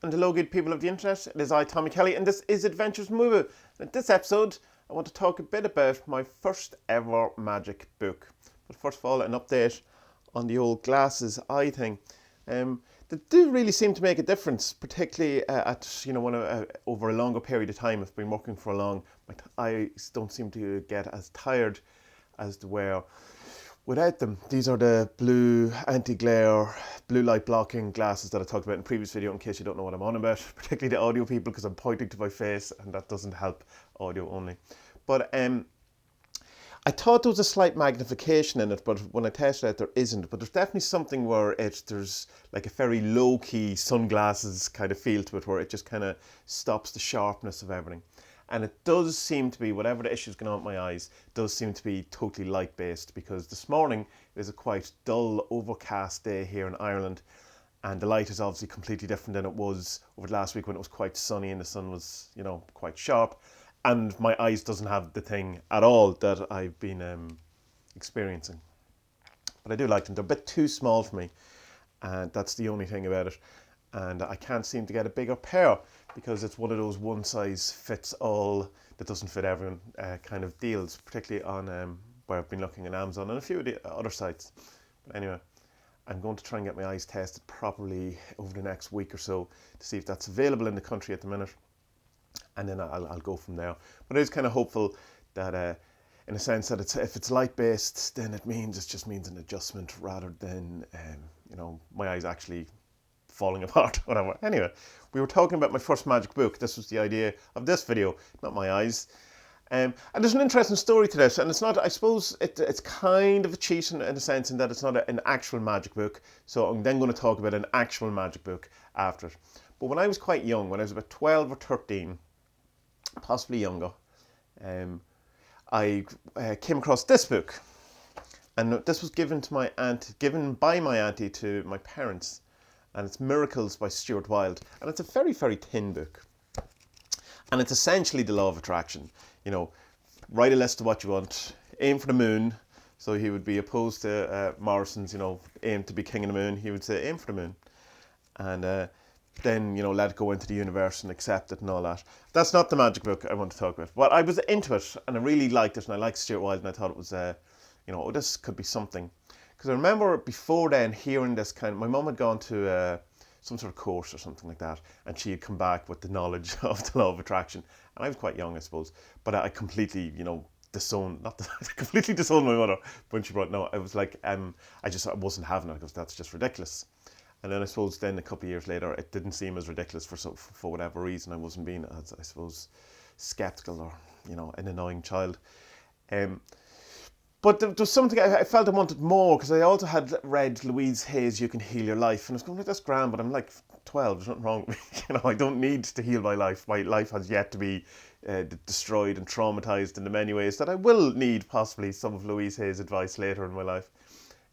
and hello good people of the internet, it is I, Tommy Kelly, and this is Adventures Movie. In this episode, I want to talk a bit about my first ever magic book. But first of all, an update on the old glasses eye thing. They do really seem to make a difference, particularly over a longer period of time. I've been working for a long, my eyes don't seem to get as tired as they were without them. These are the blue anti-glare, blue light blocking glasses that I talked about in the previous video, in case you don't know what I'm on about, particularly the audio people, because I'm pointing to my face and that doesn't help audio only. But I thought there was a slight magnification in it, but when I tested it, there isn't. But there's definitely something where there's like a very low-key sunglasses kind of feel to it, where it just kind of stops the sharpness of everything. And it does seem to be, whatever the issue's going on with my eyes, does seem to be totally light-based, because this morning it is a quite dull, overcast day here in Ireland, and the light is obviously completely different than it was over the last week when it was quite sunny and the sun was, quite sharp. And my eyes doesn't have the thing at all that I've been experiencing. But I do like them. They're a bit too small for me, and that's the only thing about it. And I can't seem to get a bigger pair, because it's one of those one size fits all that doesn't fit everyone kind of deals, particularly on where I've been looking on Amazon and a few of the other sites. But anyway, I'm going to try and get my eyes tested properly over the next week or so to see if that's available in the country at the minute. And then I'll go from there. But I was kind of hopeful that, in a sense, that if it's light-based, then it just means an adjustment rather than, my eyes actually falling apart, whatever. Anyway, we were talking about my first magic book. This was the idea of this video, not my eyes. And there's an interesting story to this, and it's not, I suppose, it's kind of a cheat in a sense, in that it's not an actual magic book. So I'm then going to talk about an actual magic book after it. But when I was quite young, when I was about 12 or 13, possibly younger, I came across this book, and this was given by my auntie to my parents, and it's Miracles by Stuart Wilde, and it's a very, very thin book, and it's essentially the law of attraction. Write a list of what you want, aim for the moon. So he would be opposed to Morrison's, aim to be king of the moon. He would say aim for the moon, and then, let it go into the universe and accept it and all that. That's not the magic book I want to talk about. But I was into it, and I really liked it, and I liked Stuart Wilde, and I thought it was, this could be something. Because I remember before then hearing this my mum had gone to some sort of course or something like that, and she had come back with the knowledge of the law of attraction. And I was quite young, I suppose, but I completely, completely disowned my mother when she brought, no, I was like, I wasn't having it, because that's just ridiculous. And then I suppose then a couple of years later, it didn't seem as ridiculous for whatever reason. I wasn't being, as I suppose, skeptical or, an annoying child. But there was something I felt I wanted more, because I also had read Louise Hay's You Can Heal Your Life. And I was going, that's grand, but I'm like 12, there's nothing wrong with me. I don't need to heal my life. My life has yet to be destroyed and traumatized in the many ways that I will need possibly some of Louise Hay's advice later in my life.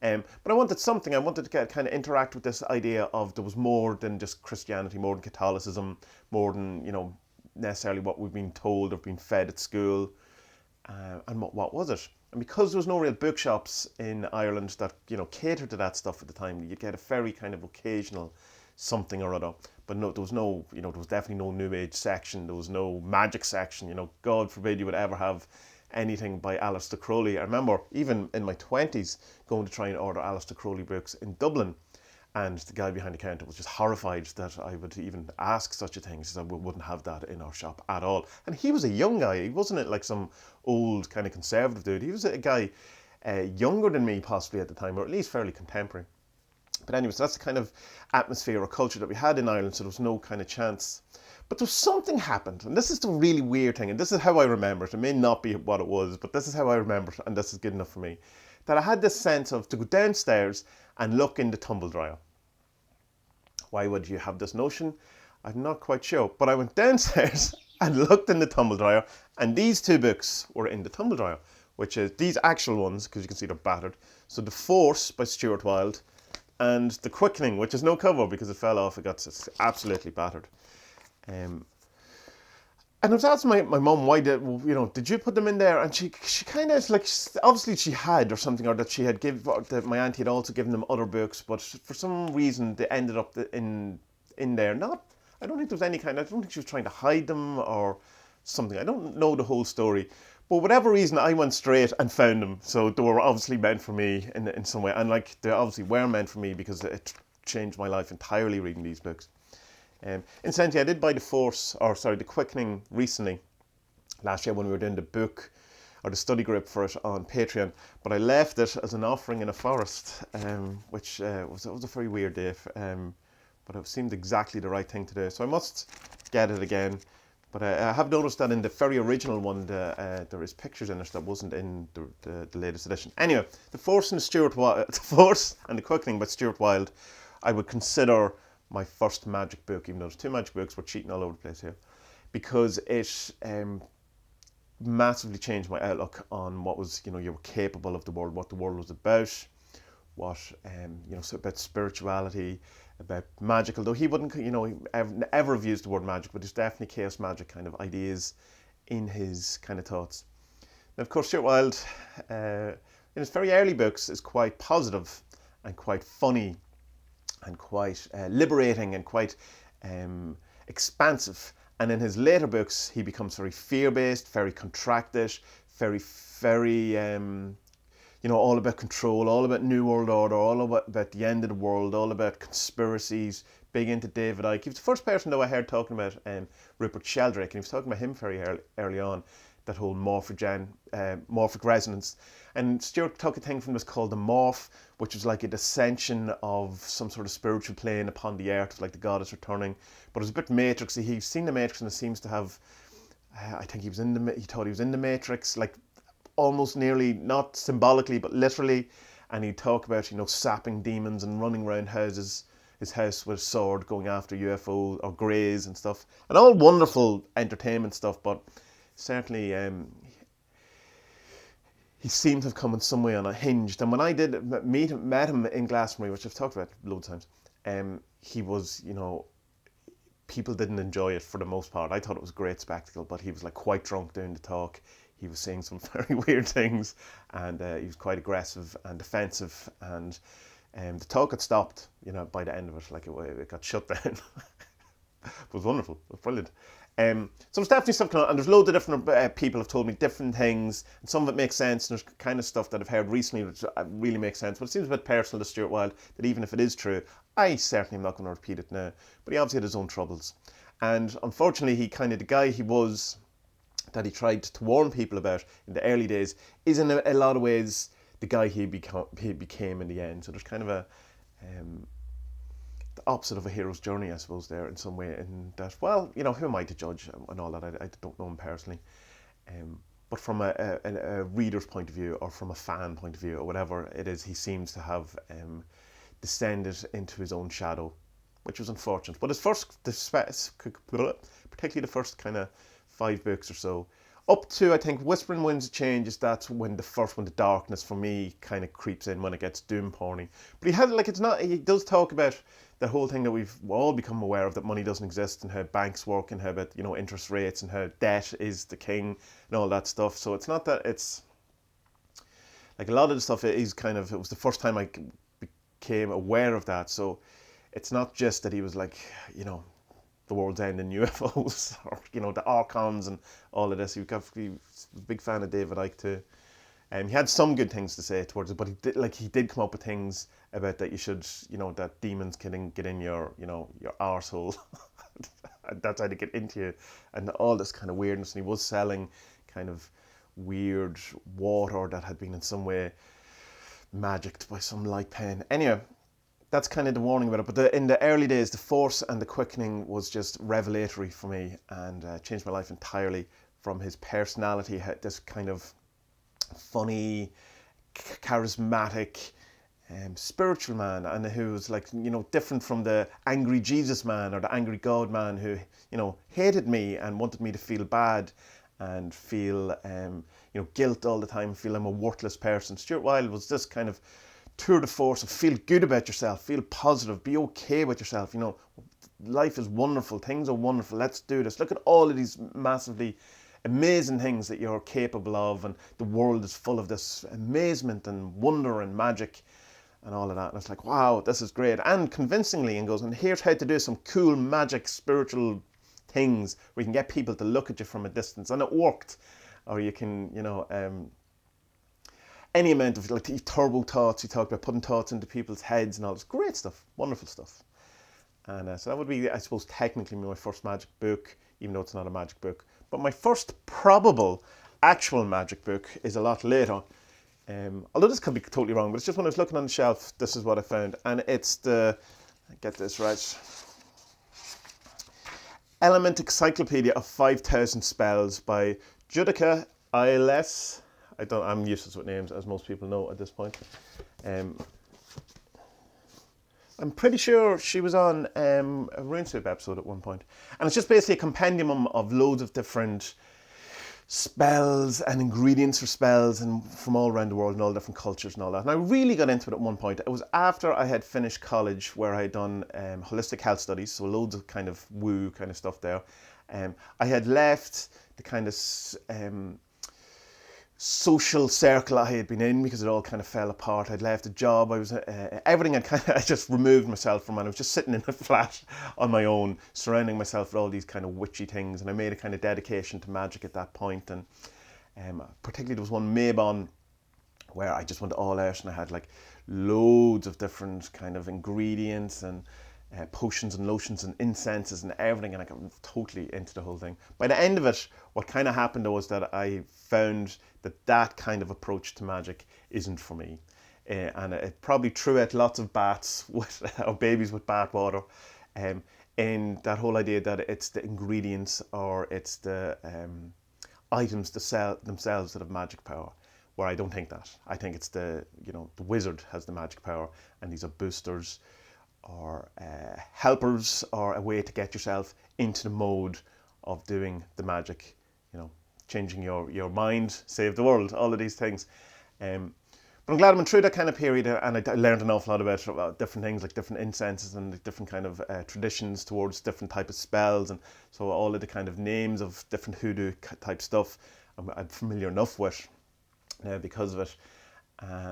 But I wanted something. I wanted to kind of interact with this idea of there was more than just Christianity, more than Catholicism, more than, necessarily what we've been told or been fed at school. And what was it? And because there was no real bookshops in Ireland that, catered to that stuff at the time, you'd get a very kind of occasional something or other. But no, there was no, there was definitely no New Age section. There was no magic section. God forbid you would ever have anything by Aleister Crowley. I remember even in my 20s going to try and order Aleister Crowley books in Dublin, and the guy behind the counter was just horrified that I would even ask such a thing. He said, we wouldn't have that in our shop at all. And he was a young guy. He wasn't like some old kind of conservative dude. He was a guy younger than me possibly at the time, or at least fairly contemporary. But anyway, so that's the kind of atmosphere or culture that we had in Ireland, so there was no kind of chance. But there was something happened, and this is the really weird thing, and this is how I remember it. It may not be what it was, but this is how I remember it, and this is good enough for me. That I had this sense of to go downstairs and look in the tumble dryer. Why would you have this notion? I'm not quite sure, but I went downstairs and looked in the tumble dryer, and these two books were in the tumble dryer, which is these actual ones, because you can see they're battered. So The Force by Stuart Wilde, and The Quickening, which is no cover because it fell off. It got absolutely battered. And I was asking my mum, why did you put them in there? And she kind of like, obviously she had or something, or that she had that my auntie had also given them other books, but for some reason they ended up in there. Not, I don't think there was any kind, I don't think she was trying to hide them or something. I don't know the whole story. But whatever reason, I went straight and found them. So they were obviously meant for me in some way. And like, they obviously were meant for me because it changed my life entirely reading these books. Incidentally, I did buy The Quickening recently, last year when we were doing the book, or the study group for it on Patreon, but I left it as an offering in a forest, which was a very weird day, but it seemed exactly the right thing to do. So I must get it again. But I have noticed that in the very original one, there is pictures in it that wasn't in the latest edition. Anyway, The Force and the Quickening by Stuart Wilde, I would consider my first magic book, even though there's two magic books, we're cheating all over the place here, because it massively changed my outlook on what was, you were capable of the world, what the world was about, what, so about spirituality, about magic, although he wouldn't, ever have used the word magic, but there's definitely chaos magic kind of ideas in his kind of thoughts. And of course, Stuart Wilde, in his very early books, is quite positive and quite funny and quite liberating and quite expansive. And in his later books, he becomes very fear-based, very contracted, very, all about control, all about New World Order, all about the end of the world, all about conspiracies, big into David Icke. He was the first person, though, I heard talking about Rupert Sheldrake, and he was talking about him very early on, that whole morphic resonance. And Stuart took a thing from this called the morph, which was like a descension of some sort of spiritual plane upon the earth, like the goddess returning. But it was a bit Matrixy. He's seen the Matrix, and it seems to have, I think he thought he was in the Matrix, like almost nearly, not symbolically, but literally. And he'd talk about, sapping demons and running around his house with a sword, going after UFO or greys and stuff. And all wonderful entertainment stuff, but certainly he seemed to have come in some way unhinged. And when I did met him in Glastonbury, which I've talked about loads of times, he was, people didn't enjoy it for the most part. I thought it was a great spectacle, but he was like quite drunk doing the talk. He was saying some very weird things, and he was quite aggressive and defensive. And the talk had stopped, by the end of it, like it got shut down. It was wonderful. It was brilliant. So it's definitely something, and there's loads of different people have told me different things, and some of it makes sense, and there's kind of stuff that I've heard recently which really makes sense, but it seems a bit personal to Stuart Wilde, that even if it is true, I certainly am not going to repeat it now. But he obviously had his own troubles, and unfortunately he kind of, the guy he was, that he tried to warn people about in the early days, is in a lot of ways the guy he became in the end. So there's kind of a the opposite of a hero's journey, I suppose, there in some way, in that, well, who am I to judge and all that? I don't know him personally. But from a reader's point of view, or from a fan point of view, or whatever it is, he seems to have descended into his own shadow, which was unfortunate. But his particularly the first kind of 5 books or so, up to, I think, Whispering Winds of Change, is that's when the darkness for me kind of creeps in, when it gets doom porny. But he does talk about the whole thing that we've all become aware of, that money doesn't exist, and how banks work, and how about, interest rates, and how debt is the king, and all that stuff. So it's not that, it's like a lot of the stuff is kind of, it was the first time I became aware of that. So it's not just that he was like, the world's end in UFOs, or the Archons and all of this. He was a big fan of David Icke too. He had some good things to say towards it, but he did come up with things about that you should, that demons can get in your arsehole. That's how they get into you, and all this kind of weirdness. And he was selling kind of weird water that had been in some way magicked by some light pen. Anyway, that's kind of the warning about it. But in the early days, The Force and the Quickening was just revelatory for me, and changed my life entirely. From his personality, this kind of funny, charismatic, spiritual man, and who was like, different from the angry Jesus man or the angry God man who, hated me and wanted me to feel bad and feel, guilt all the time, feel I'm a worthless person. Stuart Wilde was this kind of tour de force of feel good about yourself, feel positive, be okay with yourself. Life is wonderful, things are wonderful, let's do this. Look at all of these massively amazing things that you're capable of, and the world is full of this amazement and wonder and magic. and all of that. And it's like, wow, this is great. And convincingly, and goes, and here's how to do some cool magic spiritual things where you can get people to look at you from a distance. And it worked. Or you can, any amount of like turbo thoughts. You talk about putting thoughts into people's heads and all this great stuff, wonderful stuff. And so that would be, I suppose, technically my first magic book, even though it's not a magic book. But my first probable actual magic book is a lot later. Although this could be totally wrong, but it's just when I was looking on the shelf, this is what I found. And it's get this right, Element Encyclopedia of 5,000 Spells by Judica ILS. I'm useless with names, as most people know at this point. I'm pretty sure she was on a RuneScape episode at one point. And it's just basically a compendium of loads of different spells and ingredients for spells and from all around the world and all different cultures and all that. And I really got into it at one point. It was after I had finished college, where I had done holistic health studies, so loads of kind of woo kind of stuff there. I had left the kind of social circle I had been in because it all kind of fell apart. I'd left a job. I was everything I just removed myself from, and I was just sitting in a flat on my own, surrounding myself with all these kind of witchy things. And I made a kind of dedication to magic at that point. And particularly there was one Mabon where I just went all out, and I had like loads of different kind of ingredients and potions and lotions and incenses and everything, and I got totally into the whole thing. By the end of it, what kind of happened was that I found that kind of approach to magic isn't for me. And it probably threw out lots of bats or babies with bath water, in that whole idea that it's the ingredients or it's the items themselves that have magic power, where I don't think that. I think it's the wizard has the magic power, and these are boosters or helpers, or a way to get yourself into the mode of doing the magic, changing your mind, save the world, all of these things. But I'm glad I went through that kind of period, and I learned an awful lot about different things, like different incenses and different kind of traditions towards different type of spells, and so all of the kind of names of different hoodoo type stuff I'm familiar enough with now because of it.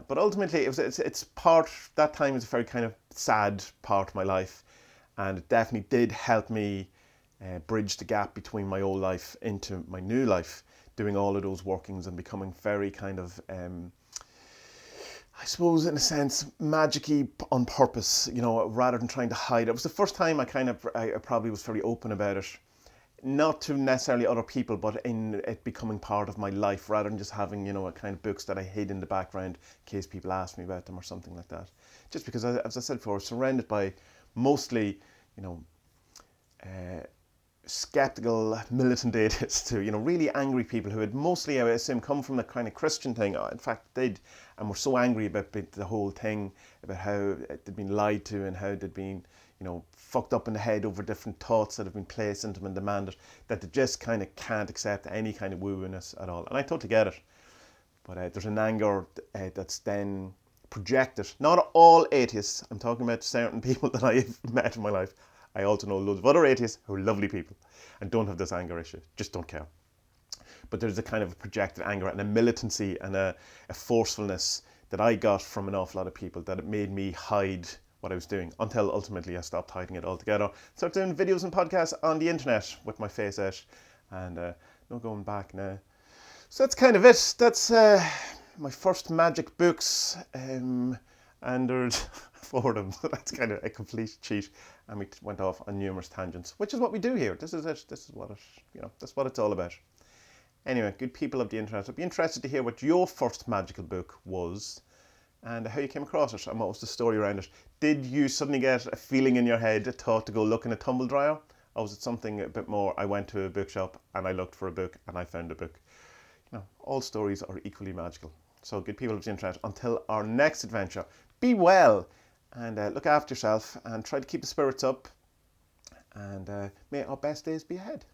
But ultimately, it's part, that time is a very kind of sad part of my life, and it definitely did help me bridge the gap between my old life into my new life, doing all of those workings and becoming very kind of, I suppose in a sense, magic-y on purpose, rather than trying to hide it. It was the first time I probably was very open about it. Not to necessarily other people, but in it becoming part of my life, rather than just having, a kind of books that I hid in the background in case people asked me about them or something like that. Just because, as I said before, surrounded by mostly, skeptical militant atheists too, really angry people who had mostly, I assume, come from the kind of Christian thing. In fact, did, and were so angry about the whole thing, about how they'd been lied to and how they'd been, fucked up in the head over different thoughts that have been placed into them and demanded, that they just kind of can't accept any kind of woo-woo-ness at all. And I totally get it. But there's an anger that's then projected. Not all atheists, I'm talking about certain people that I've met in my life. I also know loads of other atheists who are lovely people and don't have this anger issue, just don't care. But there's a kind of a projected anger and a militancy and a forcefulness that I got from an awful lot of people, that it made me hide what I was doing, until ultimately I stopped hiding it altogether. Started doing videos and podcasts on the internet with my face out, and no going back now. So that's kind of it. That's my first magic books, and there's 4 of them. So that's kind of a complete cheat, and we went off on numerous tangents, which is what we do here. This is it. This is what it, that's what it's all about. Anyway, good people of the internet, I'd be interested to hear what your first magical book was, and how you came across it, and what was the story around it. Did you suddenly get a feeling in your head, a thought to go look in a tumble dryer? Or was it something a bit more, I went to a bookshop and I looked for a book and I found a book? All stories are equally magical. So good people of the internet, until our next adventure, be well, and look after yourself, and try to keep the spirits up, and may our best days be ahead.